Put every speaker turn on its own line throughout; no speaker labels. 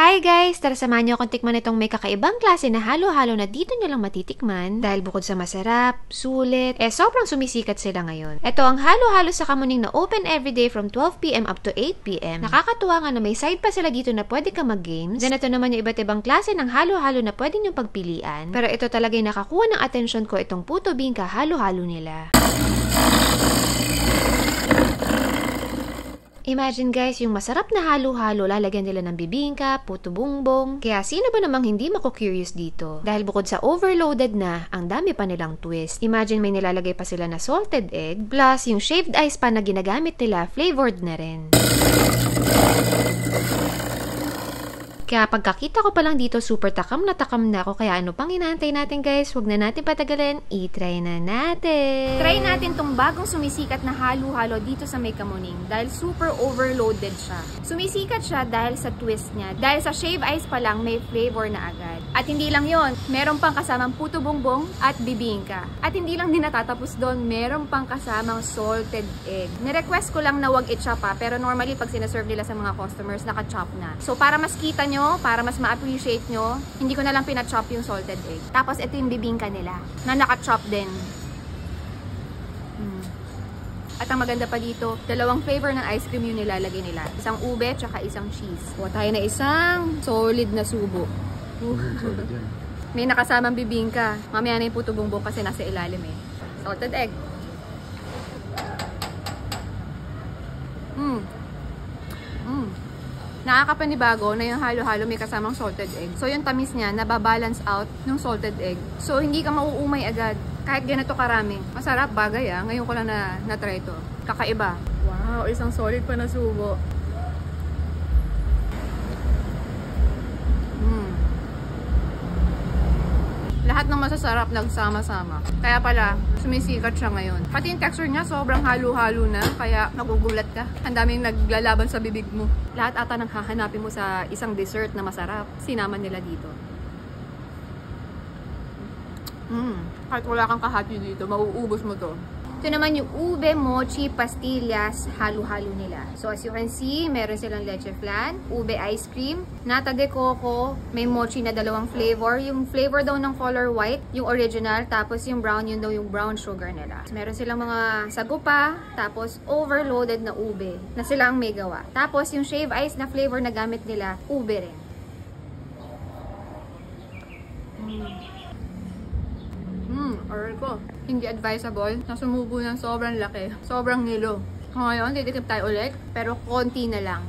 Hi guys! Tara samahan niyo akong tikman itong may kakaibang klase na halo-halo na dito niyo lang matitikman dahil bukod sa masarap, sulit, sobrang sumisikat sila ngayon. Ito ang halo-halo sa Kamuning na open everyday from 12 PM up to 8 PM. Nakakatuwa nga na may side pa sila dito na pwede ka mag-games. Then ito naman yung iba't ibang klase ng halo-halo na pwede niyong pagpilian. Pero ito talaga yung nakakuha ng atensyon ko itong puto bingka halo-halo nila. Imagine guys, yung masarap na halo-halo, lalagyan nila ng bibingka, puto bumbong. Kaya sino ba namang hindi mako-curious dito? Dahil bukod sa overloaded na, ang dami pa nilang twist. Imagine may nilalagay pa sila na salted egg, plus yung shaved ice pa na ginagamit nila, flavored na rin. Kaya pagkakita ko pa lang dito, super takam na ako. Kaya ano pang inaantay natin guys? Huwag na natin patagalin. I-try na natin.
Try natin tong bagong sumisikat na halo-halo dito sa May Kamuning. Dahil super overloaded siya. Sumisikat siya dahil sa twist niya. Dahil sa shave ice pa lang, may flavor na agad. At hindi lang yon, meron pang kasamang puto bongbong at bibingka. At hindi lang din natatapos doon, meron pang kasamang salted egg. Nirequest ko lang na wag i-chop pa. Pero normally pag sinaserve nila sa mga customers, naka-chop na. So para mas kita nyo, para mas ma-appreciate nyo, hindi ko na lang pinachop yung salted egg. Tapos ito yung bibingka nila, na naka-chop din. At ang maganda pa dito, dalawang flavor ng ice cream yung nilalagay nila. Isang ube, tsaka isang cheese. Kuha tayo na isang solid na subo. May nakasamang bibingka. Mamaya na yung puto bumbong kasi nasa ilalim eh. Salted egg. Nakakapanibago na yung halo-halo may kasamang salted egg. So yung tamis niya, nababalance out ng salted egg. So hindi ka mauumay agad. Kahit ganito karami. Masarap, bagay ah. Ngayon ko lang na-try ito. Kakaiba. Wow, isang solid pa na subo. Lahat ng masasarap nagsama-sama. Kaya pala, sumisikat siya ngayon. Pati yung texture niya, sobrang halo-halo na. Kaya nagugulat ka. Ang daming naglalaban sa bibig mo. Lahat ata nang hahanapin mo sa isang dessert na masarap, sinama nila dito. Kahit wala kang kahati dito, mauubos mo to. Ito naman yung ube, mochi, pastillas, halo-halo nila. So as you can see, meron silang leche flan, ube ice cream, nata de coco, may mochi na dalawang flavor. Yung flavor daw ng color white, yung original, tapos yung brown, yun daw yung brown sugar nila. So, meron silang mga sagupa, tapos overloaded na ube, na sila ang may gawa. Tapos yung shave ice na flavor na gamit nila, ube rin. Order ko. Hindi advisable na sumubo ng sobrang laki. Sobrang nilo. Ngayon, titikip tayo ulit. Pero konti na lang.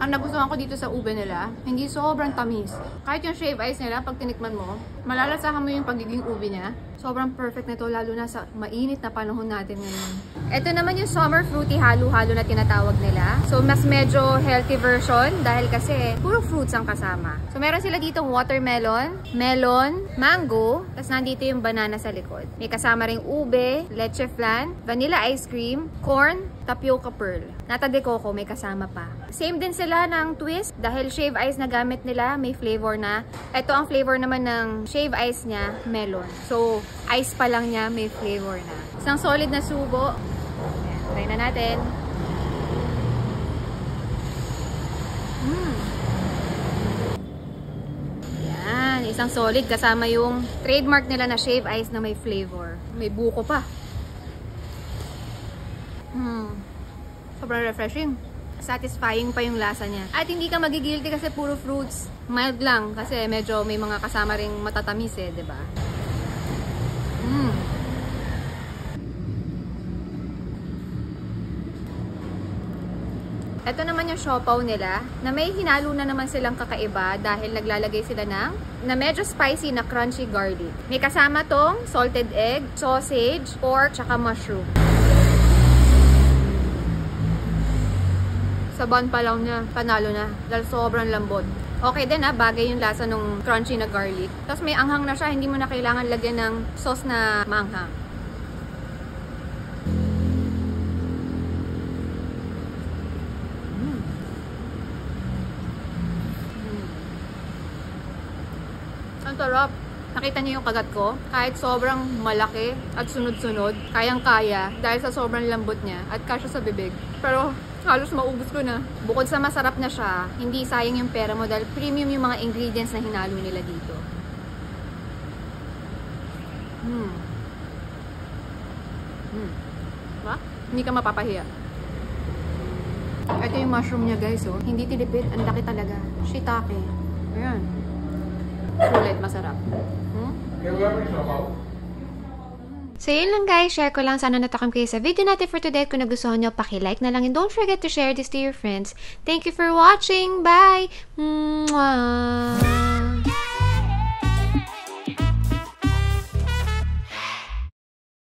Ang nagustuhan ko dito sa ube nila, hindi sobrang tamis. Kahit yung shave ice nila, pag tinikman mo, malalasahan mo yung pagiging ube niya. Sobrang perfect nito, lalo na sa mainit na panahon natin ngayon. Ito naman yung summer fruity halo-halo na tinatawag nila. So, mas medyo healthy version dahil kasi puro fruits ang kasama. So, meron sila ditong watermelon, melon, mango, tapos nandito yung banana sa likod. May kasama ring ube, leche flan, vanilla ice cream, corn, tapioca pearl. Nata de coco, may kasama pa. Same din sila ng twist dahil shave ice na gamit nila, may flavor na. Ito ang flavor naman ng shave ice niya, melon. So, ice pa lang niya, may flavor na. Isang solid na subo. Ayan, try na natin. Yan, isang solid kasama yung trademark nila na shave ice na may flavor. May buko pa. Sobrang refreshing. Satisfying pa yung lasa niya. At hindi ka magigilty kasi puro fruits. Mild lang kasi medyo may mga kasama ring matatamis eh, 'di ba? Ito naman yung siopaw nila na may hinalo na naman silang kakaiba dahil naglalagay sila ng na medyo spicy na crunchy garlic. May kasama tong salted egg, sausage, pork, tsaka mushroom. Sa bun pa lang niya, panalo na. Dahil sobrang lambot. Okay din bagay yung lasa ng crunchy na garlic. Tapos may anghang na siya, hindi mo na kailangan lagyan ng sauce na maanghang. Ang sarap. Nakita niyo yung kagat ko? Kahit sobrang malaki at sunod-sunod, kayang-kaya dahil sa sobrang lambot niya at kasya sa bibig. Pero halos maubos ko na. Bukod sa masarap na siya, hindi sayang yung pera mo dahil premium yung mga ingredients na hinalo nila dito. Diba? Hindi ka mapapahiya. Ito yung mushroom niya guys, oh. Hindi tilipid, ang laki talaga. Shiitake. Ayan. Sulit, masarap.
So yun lang guys, share ko lang. Sana natakam kayo sa video natin for today. Kung nagustuhan nyo, paki-like na lang. And don't forget to share this to your friends. Thank you for watching. Bye! Mwah!